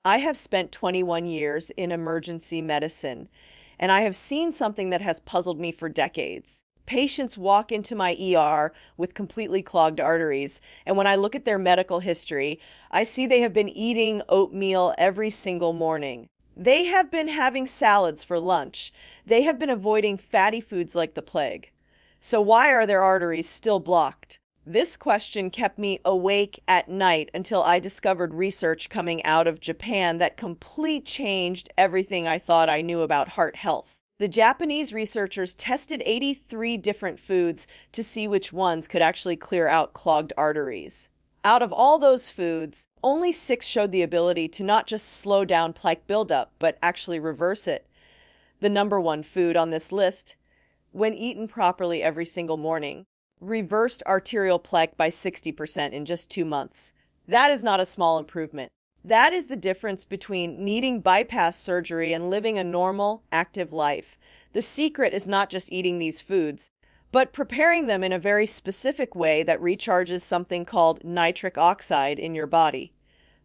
I have spent 21 years in emergency medicine, and I have seen something that has puzzled me for decades. Patients walk into my ER with completely clogged arteries, and when I look at their medical history, I see they have been eating oatmeal every single morning. They have been having salads for lunch. They have been avoiding fatty foods like the plague. So why are their arteries still blocked? This question kept me awake at night until I discovered research coming out of Japan that completely changed everything I thought I knew about heart health. The Japanese researchers tested 83 different foods to see which ones could actually clear out clogged arteries. Out of all those foods, only 6 showed the ability to not just slow down plaque buildup, but actually reverse it. The number one food on this list, when eaten properly every single morning, reversed arterial plaque by 60% in just 2 months. That is not a small improvement. That is the difference between needing bypass surgery and living a normal, active life. The secret is not just eating these foods, but preparing them in a very specific way that recharges something called nitric oxide in your body.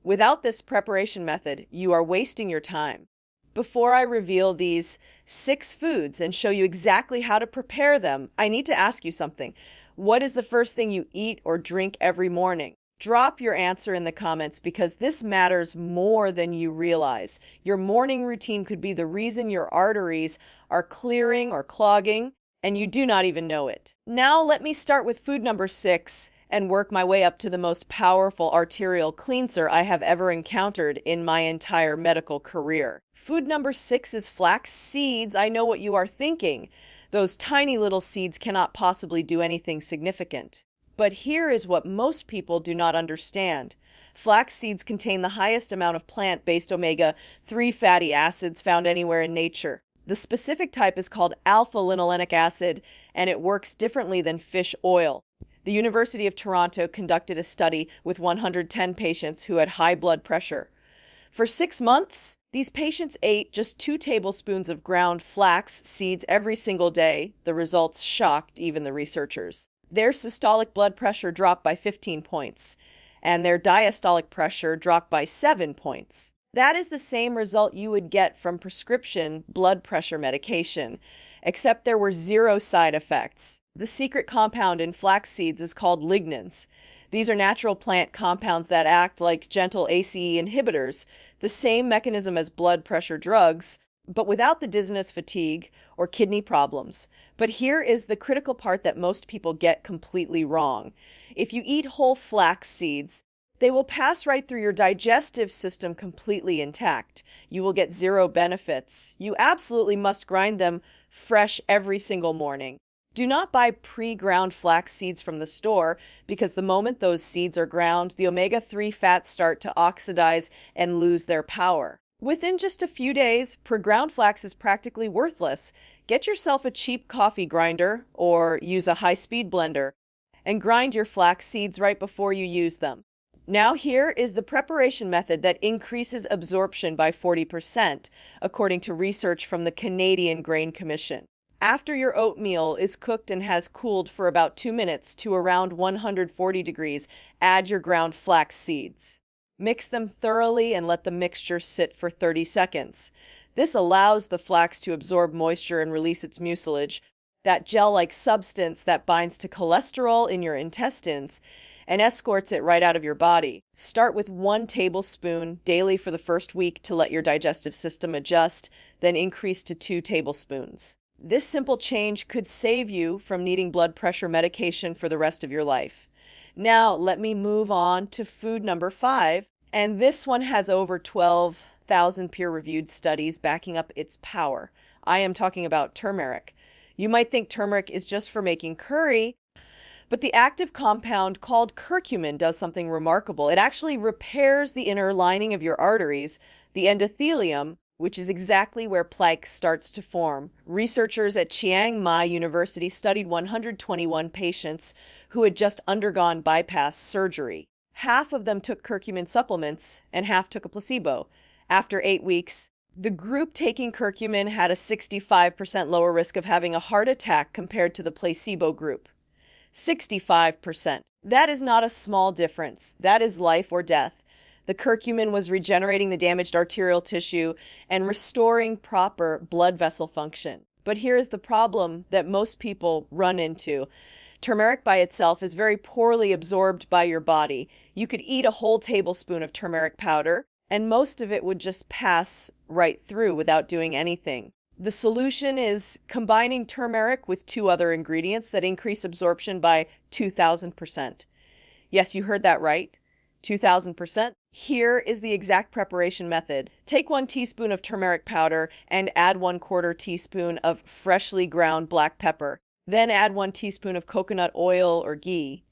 Without this preparation method, you are wasting your time. Before I reveal these 6 foods and show you exactly how to prepare them, I need to ask you something. What is the first thing you eat or drink every morning? Drop your answer in the comments because this matters more than you realize. Your morning routine could be the reason your arteries are clearing or clogging, and you do not even know it. Now let me start with food number 6 and work my way up to the most powerful arterial cleanser I have ever encountered in my entire medical career. Food number 6 is flax seeds. I know what you are thinking. Those tiny little seeds cannot possibly do anything significant. But here is what most people do not understand. Flax seeds contain the highest amount of plant-based omega-3 fatty acids found anywhere in nature. The specific type is called alpha-linolenic acid, and it works differently than fish oil. The University of Toronto conducted a study with 110 patients who had high blood pressure. For 6 months, these patients ate just 2 tablespoons of ground flax seeds every single day. The results shocked even the researchers. Their systolic blood pressure dropped by 15 points, and their diastolic pressure dropped by 7 points. That is the same result you would get from prescription blood pressure medication, except there were 0 side effects. The secret compound in flax seeds is called lignans. These are natural plant compounds that act like gentle ACE inhibitors, the same mechanism as blood pressure drugs, but without the dizziness, fatigue, or kidney problems. But here is the critical part that most people get completely wrong. If you eat whole flax seeds, they will pass right through your digestive system completely intact. You will get 0 benefits. You absolutely must grind them fresh every single morning. Do not buy pre-ground flax seeds from the store because the moment those seeds are ground, the omega-3 fats start to oxidize and lose their power. Within just a few days, pre-ground flax is practically worthless. Get yourself a cheap coffee grinder or use a high-speed blender and grind your flax seeds right before you use them. Now here is the preparation method that increases absorption by 40%, according to research from the Canadian Grain Commission. After your oatmeal is cooked and has cooled for about 2 minutes to around 140 degrees, add your ground flax seeds. Mix them thoroughly and let the mixture sit for 30 seconds. This allows the flax to absorb moisture and release its mucilage, that gel-like substance that binds to cholesterol in your intestines and escorts it right out of your body. Start with 1 tablespoon daily for the first week to let your digestive system adjust, then increase to 2 tablespoons. This simple change could save you from needing blood pressure medication for the rest of your life. Now, let me move on to food number 5, and this one has over 12,000 peer-reviewed studies backing up its power. I am talking about turmeric. You might think turmeric is just for making curry, but the active compound called curcumin does something remarkable. It actually repairs the inner lining of your arteries, the endothelium, which is exactly where plaque starts to form. Researchers at Chiang Mai University studied 121 patients who had just undergone bypass surgery. Half of them took curcumin supplements and half took a placebo. After 8 weeks, the group taking curcumin had a 65% lower risk of having a heart attack compared to the placebo group. 65%. That is not a small difference. That is life or death. The curcumin was regenerating the damaged arterial tissue and restoring proper blood vessel function. But here is the problem that most people run into. Turmeric by itself is very poorly absorbed by your body. You could eat a whole tablespoon of turmeric powder, and most of it would just pass right through without doing anything. The solution is combining turmeric with two other ingredients that increase absorption by 2,000%. Yes, you heard that right. 2,000%. Here is the exact preparation method. Take 1 teaspoon of turmeric powder and add 1/4 teaspoon of freshly ground black pepper. Then add 1 teaspoon of coconut oil or ghee.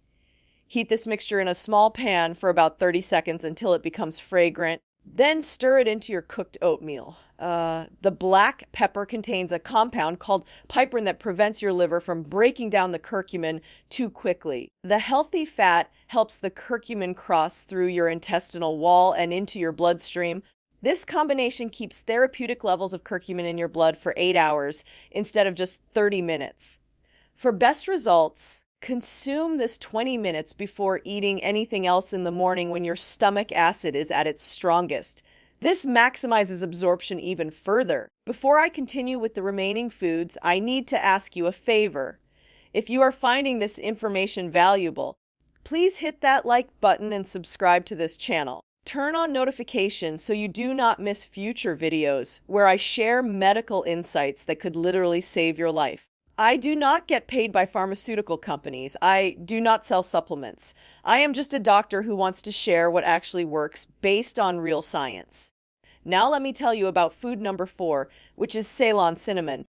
Heat this mixture in a small pan for about 30 seconds until it becomes fragrant. Then stir it into your cooked oatmeal. The black pepper contains a compound called piperin that prevents your liver from breaking down the curcumin too quickly. The healthy fat helps the curcumin cross through your intestinal wall and into your bloodstream. This combination keeps therapeutic levels of curcumin in your blood for 8 hours instead of just 30 minutes. For best results, consume this 20 minutes before eating anything else in the morning when your stomach acid is at its strongest. This maximizes absorption even further. Before I continue with the remaining foods, I need to ask you a favor. If you are finding this information valuable, please hit that like button and subscribe to this channel. Turn on notifications so you do not miss future videos where I share medical insights that could literally save your life. I do not get paid by pharmaceutical companies. I do not sell supplements. I am just a doctor who wants to share what actually works based on real science. Now let me tell you about food number 4, which is Ceylon Cinnamon.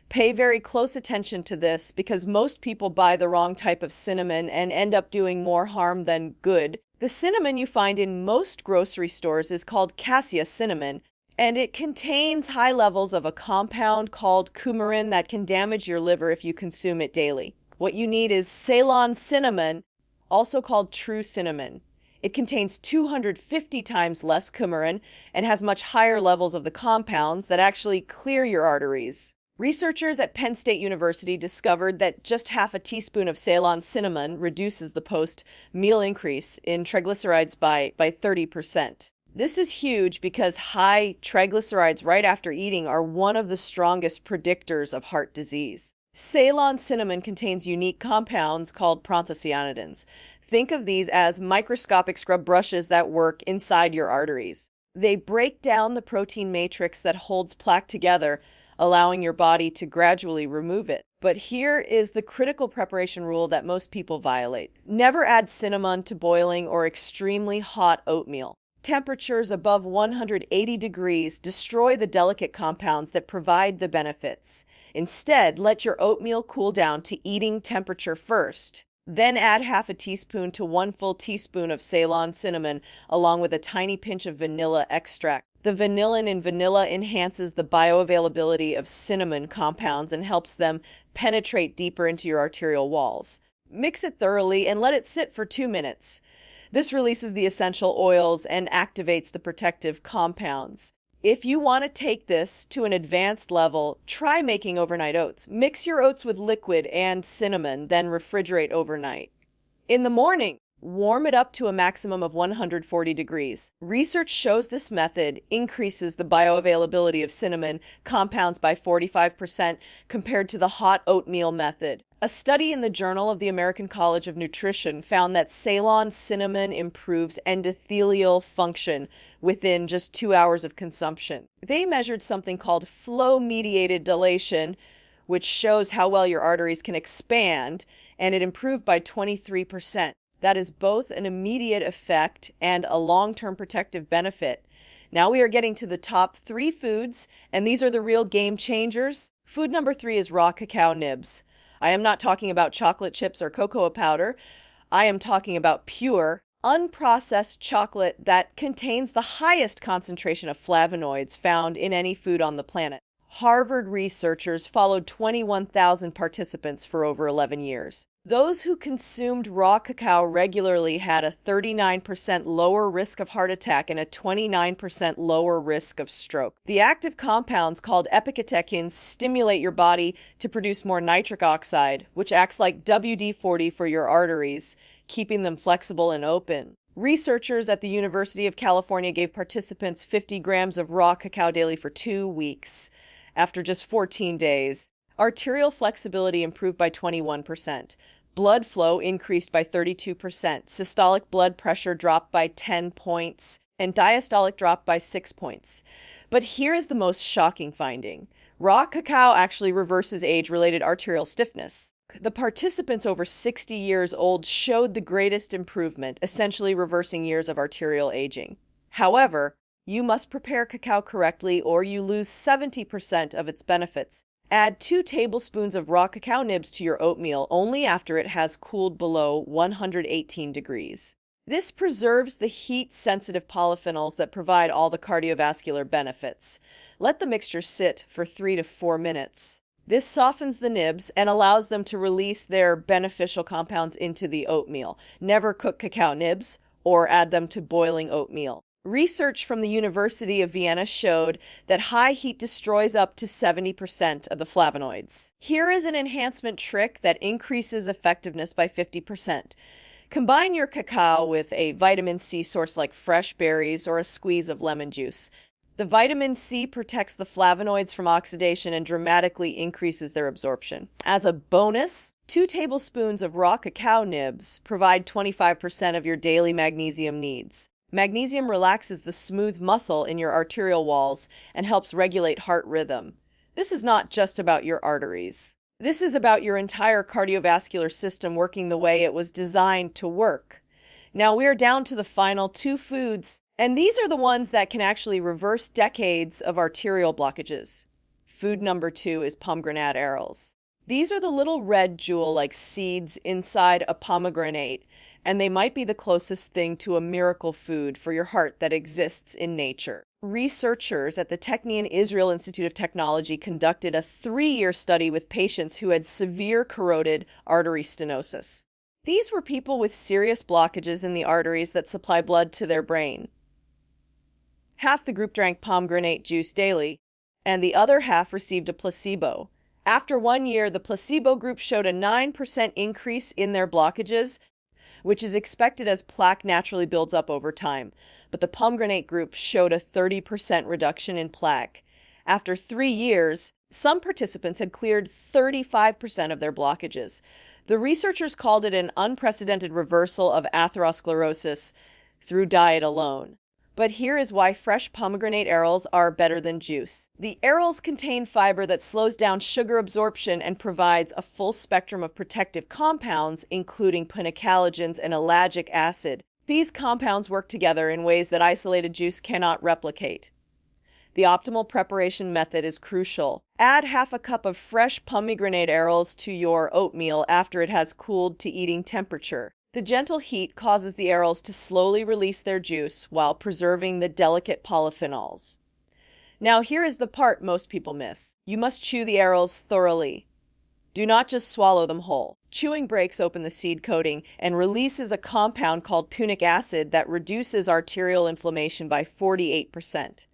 Pay very close attention to this because most people buy the wrong type of cinnamon and end up doing more harm than good. The cinnamon you find in most grocery stores is called cassia cinnamon, and it contains high levels of a compound called coumarin that can damage your liver if you consume it daily. What you need is Ceylon Cinnamon, also called true cinnamon. It contains 250 times less coumarin and has much higher levels of the compounds that actually clear your arteries. Researchers at Penn State University discovered that just half a teaspoon of Ceylon cinnamon reduces the post-meal increase in triglycerides by 30%. This is huge because high triglycerides right after eating are one of the strongest predictors of heart disease. Ceylon cinnamon contains unique compounds called proanthocyanidins. Think of these as microscopic scrub brushes that work inside your arteries. They break down the protein matrix that holds plaque together, allowing your body to gradually remove it. But here is the critical preparation rule that most people violate. Never add cinnamon to boiling or extremely hot oatmeal. Temperatures above 180 degrees destroy the delicate compounds that provide the benefits. Instead, let your oatmeal cool down to eating temperature first. Then add half a teaspoon to 1 full teaspoon of Ceylon cinnamon, along with a tiny pinch of vanilla extract. The vanillin in vanilla enhances the bioavailability of cinnamon compounds and helps them penetrate deeper into your arterial walls. Mix it thoroughly and let it sit for 2 minutes. This releases the essential oils and activates the protective compounds. If you want to take this to an advanced level, try making overnight oats. Mix your oats with liquid and cinnamon, then refrigerate overnight. In the morning, warm it up to a maximum of 140 degrees. Research shows this method increases the bioavailability of cinnamon compounds by 45% compared to the hot oatmeal method. A study in the Journal of the American College of Nutrition found that Ceylon cinnamon improves endothelial function within just 2 hours of consumption. They measured something called flow-mediated dilation, which shows how well your arteries can expand, and it improved by 23%. That is both an immediate effect and a long-term protective benefit. Now we are getting to the top 3 foods, and these are the real game changers. Food number 3 is raw cacao nibs. I am not talking about chocolate chips or cocoa powder. I am talking about pure, unprocessed chocolate that contains the highest concentration of flavonoids found in any food on the planet. Harvard researchers followed 21,000 participants for over 11 years. Those who consumed raw cacao regularly had a 39% lower risk of heart attack and a 29% lower risk of stroke. The active compounds called epicatechins stimulate your body to produce more nitric oxide, which acts like WD-40 for your arteries, keeping them flexible and open. Researchers at the University of California gave participants 50 grams of raw cacao daily for 2 weeks. After just 14 days, arterial flexibility improved by 21%. Blood flow increased by 32%. Systolic blood pressure dropped by 10 points, and diastolic dropped by 6 points. But here is the most shocking finding. Raw cacao actually reverses age-related arterial stiffness. The participants over 60 years old showed the greatest improvement, essentially reversing years of arterial aging. However, you must prepare cacao correctly or you lose 70% of its benefits. Add 2 tablespoons of raw cacao nibs to your oatmeal only after it has cooled below 118 degrees. This preserves the heat-sensitive polyphenols that provide all the cardiovascular benefits. Let the mixture sit for 3 to 4 minutes. This softens the nibs and allows them to release their beneficial compounds into the oatmeal. Never cook cacao nibs or add them to boiling oatmeal. Research from the University of Vienna showed that high heat destroys up to 70% of the flavonoids. Here is an enhancement trick that increases effectiveness by 50%. Combine your cacao with a vitamin C source like fresh berries or a squeeze of lemon juice. The vitamin C protects the flavonoids from oxidation and dramatically increases their absorption. As a bonus, 2 tablespoons of raw cacao nibs provide 25% of your daily magnesium needs. Magnesium relaxes the smooth muscle in your arterial walls and helps regulate heart rhythm. This is not just about your arteries. This is about your entire cardiovascular system working the way it was designed to work. Now we are down to the final 2 foods, and these are the ones that can actually reverse decades of arterial blockages. Food number 2 is pomegranate arils. These are the little red jewel-like seeds inside a pomegranate, and they might be the closest thing to a miracle food for your heart that exists in nature. Researchers at the Technion Israel Institute of Technology conducted a 3-year study with patients who had severe carotid artery stenosis. These were people with serious blockages in the arteries that supply blood to their brain. Half the group drank pomegranate juice daily, and the other half received a placebo. After 1 year, the placebo group showed a 9% increase in their blockages, which is expected as plaque naturally builds up over time. But the pomegranate group showed a 30% reduction in plaque. After 3 years, some participants had cleared 35% of their blockages. The researchers called it an unprecedented reversal of atherosclerosis through diet alone. But here is why fresh pomegranate arils are better than juice. The arils contain fiber that slows down sugar absorption and provides a full spectrum of protective compounds, including pinnacalogens and ellagic acid. These compounds work together in ways that isolated juice cannot replicate. The optimal preparation method is crucial. Add half a cup of fresh pomegranate arils to your oatmeal after it has cooled to eating temperature. The gentle heat causes the arils to slowly release their juice while preserving the delicate polyphenols. Now here is the part most people miss. You must chew the arils thoroughly. Do not just swallow them whole. Chewing breaks open the seed coating and releases a compound called punic acid that reduces arterial inflammation by 48%.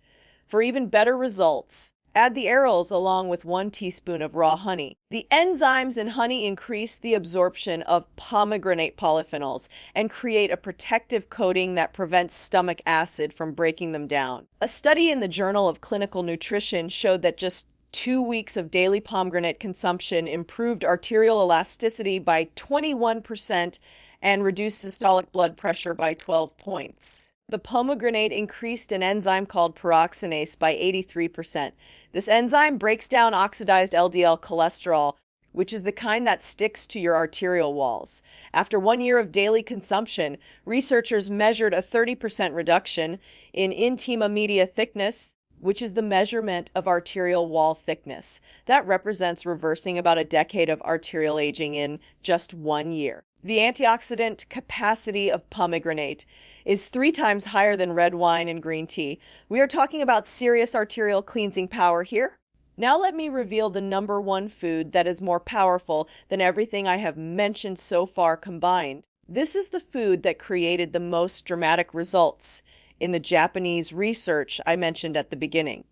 For even better results, add the arils along with 1 teaspoon of raw honey. The enzymes in honey increase the absorption of pomegranate polyphenols and create a protective coating that prevents stomach acid from breaking them down. A study in the Journal of Clinical Nutrition showed that just 2 weeks of daily pomegranate consumption improved arterial elasticity by 21% and reduced systolic blood pressure by 12 points. The pomegranate increased an enzyme called peroxinase by 83%. This enzyme breaks down oxidized LDL cholesterol, which is the kind that sticks to your arterial walls. After 1 year of daily consumption, researchers measured a 30% reduction in intima media thickness, which is the measurement of arterial wall thickness. That represents reversing about a decade of arterial aging in just 1 year. The antioxidant capacity of pomegranate is 3 times higher than red wine and green tea. We are talking about serious arterial cleansing power here. Now let me reveal the number 1 food that is more powerful than everything I have mentioned so far combined. This is the food that created the most dramatic results in the Japanese research I mentioned at the beginning.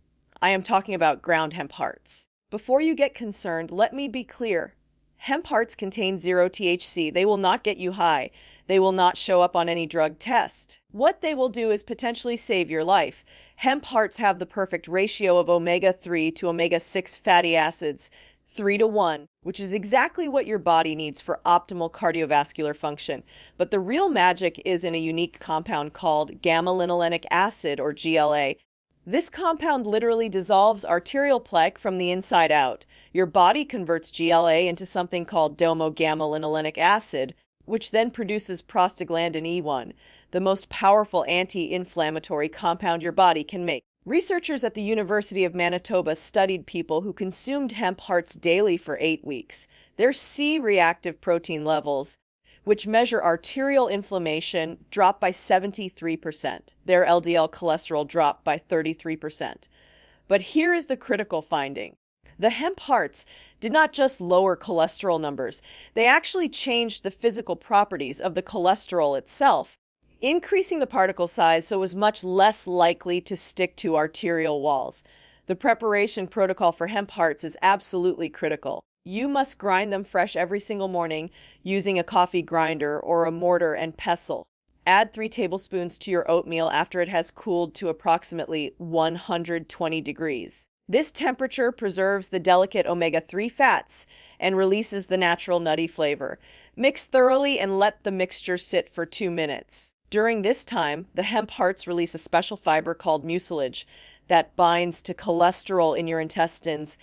I am talking about ground hemp hearts. Before you get concerned, let me be clear. Hemp Hearts contain zero THC. They will not get you high. They will not show up on any drug test. What they will do is potentially save your life. Hemp Hearts have the perfect ratio of omega-3 to omega-6 fatty acids, 3-to-1, which is exactly what your body needs for optimal cardiovascular function. But the real magic is in a unique compound called gamma-linolenic acid, or GLA. This compound literally dissolves arterial plaque from the inside out. Your body converts GLA into something called domo-gamma-linolenic acid, which then produces prostaglandin E1, the most powerful anti-inflammatory compound your body can make. Researchers at the University of Manitoba studied people who consumed Hemp Hearts daily for 8 weeks. Their C-reactive protein levels, which measure arterial inflammation, dropped by 73%. Their LDL cholesterol dropped by 33%. But here is the critical finding. The Hemp Hearts did not just lower cholesterol numbers, they actually changed the physical properties of the cholesterol itself, increasing the particle size so it was much less likely to stick to arterial walls. The preparation protocol for Hemp Hearts is absolutely critical. You must grind them fresh every single morning using a coffee grinder or a mortar and pestle. Add 3 tablespoons to your oatmeal after it has cooled to approximately 120 degrees. This temperature preserves the delicate omega-3 fats and releases the natural nutty flavor. Mix thoroughly and let the mixture sit for 2 minutes. During this time, the Hemp Hearts release a special fiber called mucilage that binds to cholesterol in your intestines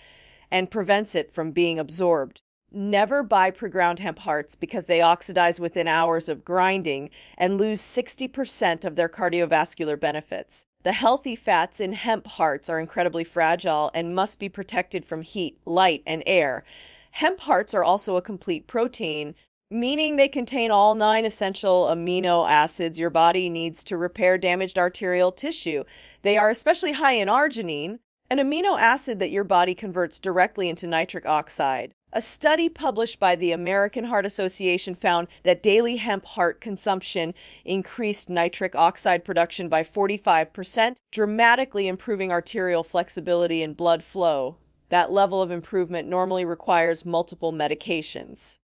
and prevents it from being absorbed. Never buy pre-ground Hemp Hearts because they oxidize within hours of grinding and lose 60% of their cardiovascular benefits. The healthy fats in Hemp Hearts are incredibly fragile and must be protected from heat, light, and air. Hemp Hearts are also a complete protein, meaning they contain all 9 essential amino acids your body needs to repair damaged arterial tissue. They are especially high in arginine, an amino acid that your body converts directly into nitric oxide. A study published by the American Heart Association found that daily hemp heart consumption increased nitric oxide production by 45%, dramatically improving arterial flexibility and blood flow. That level of improvement normally requires multiple medications.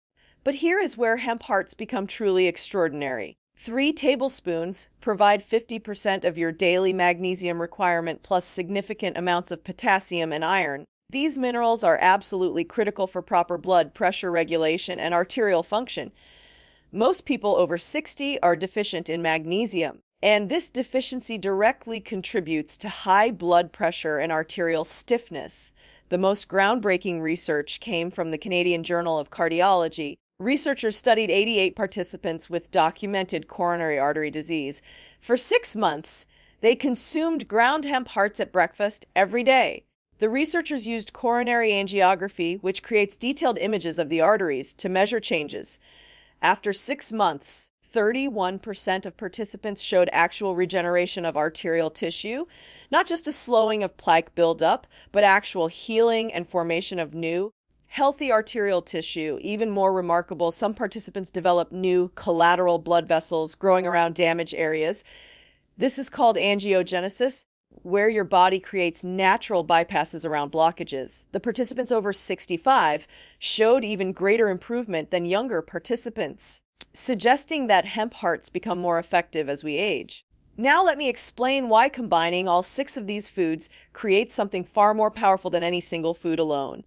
But here is where Hemp Hearts become truly extraordinary. 3 tablespoons provide 50% of your daily magnesium requirement plus significant amounts of potassium and iron. These minerals are absolutely critical for proper blood pressure regulation and arterial function. Most people over 60 are deficient in magnesium, and this deficiency directly contributes to high blood pressure and arterial stiffness. The most groundbreaking research came from the Canadian Journal of Cardiology. Researchers studied 88 participants with documented coronary artery disease. For 6 months, they consumed ground hemp hearts at breakfast every day. The researchers used coronary angiography, which creates detailed images of the arteries, to measure changes. After 6 months, 31% of participants showed actual regeneration of arterial tissue, not just a slowing of plaque buildup, but actual healing and formation of new, healthy arterial tissue. Even more remarkable, some participants developed new collateral blood vessels growing around damaged areas. This is called angiogenesis, where your body creates natural bypasses around blockages. The participants over 65 showed even greater improvement than younger participants, suggesting that Hemp Hearts become more effective as we age. Now let me explain why combining all 6 of these foods creates something far more powerful than any single food alone.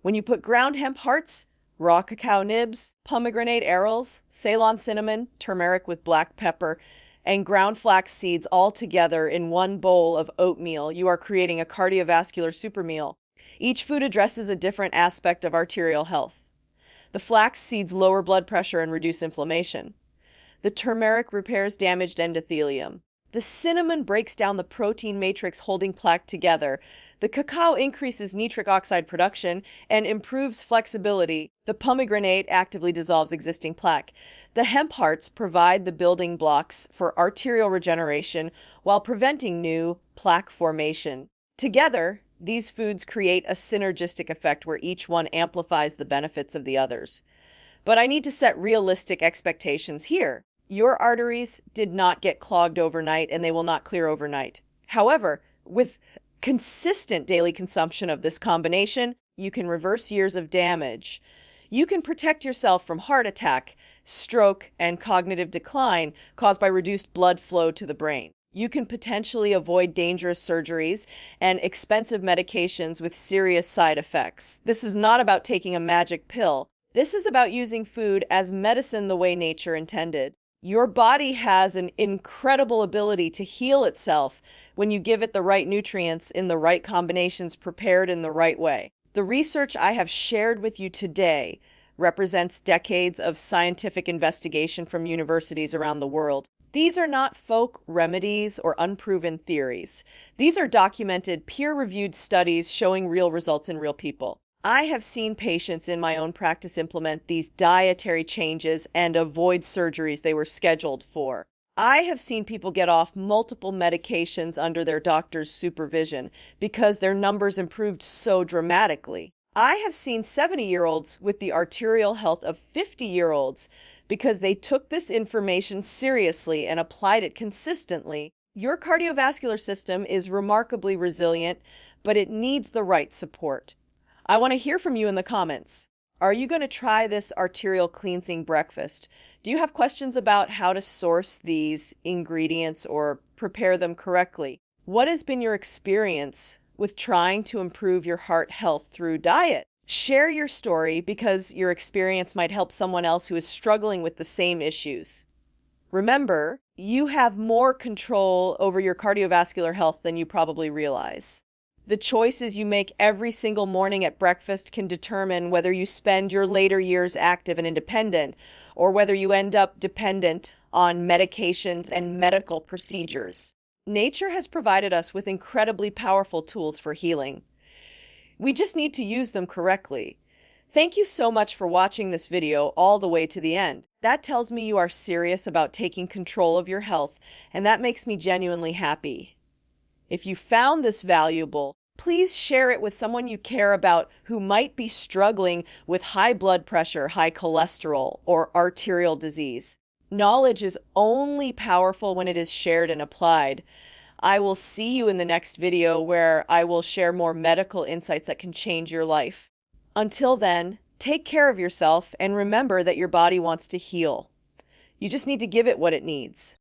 When you put ground hemp hearts, raw cacao nibs, pomegranate arils, Ceylon cinnamon, turmeric with black pepper, and ground flax seeds all together in one bowl of oatmeal, you are creating a cardiovascular supermeal. Each food addresses a different aspect of arterial health. The flax seeds lower blood pressure and reduce inflammation. The turmeric repairs damaged endothelium. The cinnamon breaks down the protein matrix holding plaque together. The cacao increases nitric oxide production and improves flexibility. The pomegranate actively dissolves existing plaque. The hemp hearts provide the building blocks for arterial regeneration while preventing new plaque formation. Together, these foods create a synergistic effect where each one amplifies the benefits of the others. But I need to set realistic expectations here. Your arteries did not get clogged overnight, and they will not clear overnight. However, with consistent daily consumption of this combination, you can reverse years of damage. You can protect yourself from heart attack, stroke, and cognitive decline caused by reduced blood flow to the brain. You can potentially avoid dangerous surgeries and expensive medications with serious side effects. This is not about taking a magic pill. This is about using food as medicine the way nature intended. Your body has an incredible ability to heal itself when you give it the right nutrients in the right combinations prepared in the right way. The research I have shared with you today represents decades of scientific investigation from universities around the world. These are not folk remedies or unproven theories. These are documented, peer-reviewed studies showing real results in real people. I have seen patients in my own practice implement these dietary changes and avoid surgeries they were scheduled for. I have seen people get off multiple medications under their doctor's supervision because their numbers improved so dramatically. I have seen 70-year-olds with the arterial health of 50-year-olds because they took this information seriously and applied it consistently. Your cardiovascular system is remarkably resilient, but it needs the right support. I want to hear from you in the comments. Are you going to try this arterial cleansing breakfast? Do you have questions about how to source these ingredients or prepare them correctly? What has been your experience with trying to improve your heart health through diet? Share your story because your experience might help someone else who is struggling with the same issues. Remember, you have more control over your cardiovascular health than you probably realize. The choices you make every single morning at breakfast can determine whether you spend your later years active and independent, or whether you end up dependent on medications and medical procedures. Nature has provided us with incredibly powerful tools for healing. We just need to use them correctly. Thank you so much for watching this video all the way to the end. That tells me you are serious about taking control of your health, and that makes me genuinely happy. If you found this valuable, please share it with someone you care about who might be struggling with high blood pressure, high cholesterol, or arterial disease. Knowledge is only powerful when it is shared and applied. I will see you in the next video where I will share more medical insights that can change your life. Until then, take care of yourself and remember that your body wants to heal. You just need to give it what it needs.